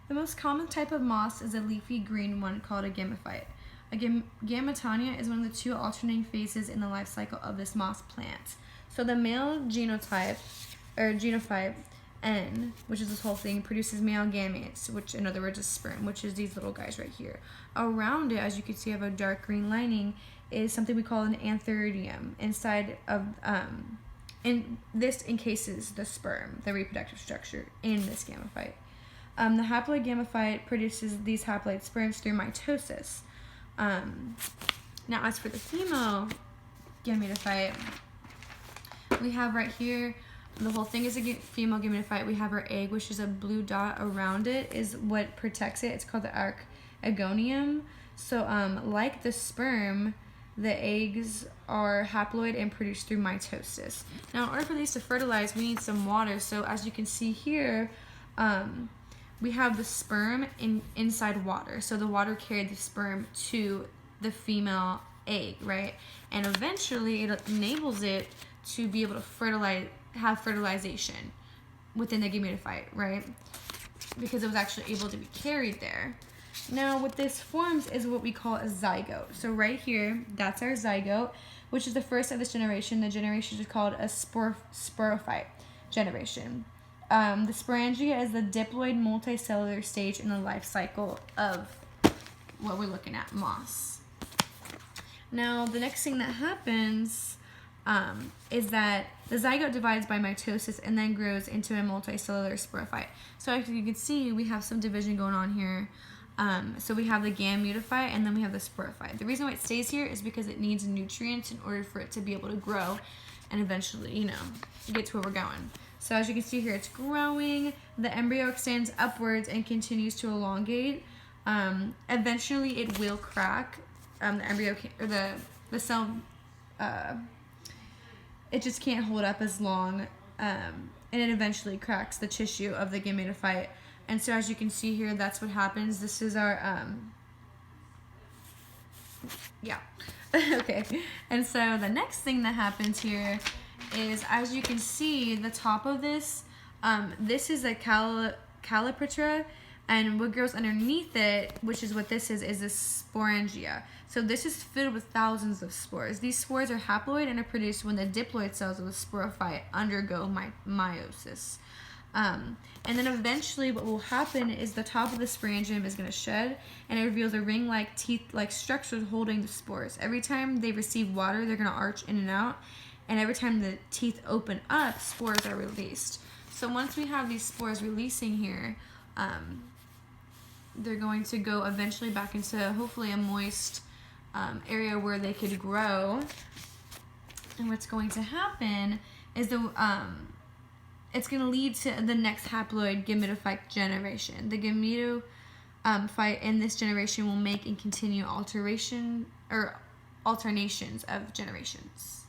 The most common type of moss is a leafy green one called a gametophyte. A gametophyte is one of the two alternating phases in the life cycle of this moss plant. So the male genotype, or genophyte, N, which is this whole thing, produces male gametes, which in other words is sperm, which is these little guys right here. Around it, as you can see, I have a dark green lining, is something we call an antheridium. Inside of, this encases the sperm, the reproductive structure in this gametophyte. The haploid gametophyte produces these haploid sperms through mitosis. Now, as for the female gametophyte, we have right here, the whole thing is a female gametophyte. We have her egg, which is a blue dot around it, is what protects it. It's called the archegonium. So, like the sperm, the eggs are haploid and produced through mitosis. Now, in order for these to fertilize, we need some water. So, as you can see here, we have the sperm inside water. So the water carried the sperm to the female egg, right? And eventually it enables it to be able to have fertilization within the gametophyte, right? Because it was actually able to be carried there. Now what this forms is what we call a zygote. So right here, that's our zygote, which is the first of this generation. The generation is called a sporophyte generation. The sporangia is the diploid multicellular stage in the life cycle of what we're looking at, moss. Now, the next thing that happens is that the zygote divides by mitosis and then grows into a multicellular sporophyte. So as you can see, we have some division going on here. So we have the gametophyte and then we have the sporophyte. The reason why it stays here is because it needs nutrients in order for it to be able to grow and eventually, get to where we're going. So as you can see here, it's growing. The embryo extends upwards and continues to elongate. Eventually, it will crack. The embryo or the cell, it just can't hold up as long, and it eventually cracks the tissue of the gametophyte. And so as you can see here, that's what happens. This is our okay. And so the next thing that happens here is, as you can see, the top of this, this is a callipitra, and what grows underneath it, which is what this is a sporangia. So this is filled with thousands of spores. These spores are haploid and are produced when the diploid cells of the sporophyte undergo meiosis. And then eventually what will happen is the top of the sporangium is going to shed, and it reveals a ring-like, teeth-like structure holding the spores. Every time they receive water, they're going to arch in and out. And every time the teeth open up, spores are released. So once we have these spores releasing here, they're going to go eventually back into hopefully a moist area where they could grow. And what's going to happen is it's going to lead to the next haploid gametophyte generation. The gametophyte in this generation will make and continue alternations of generations.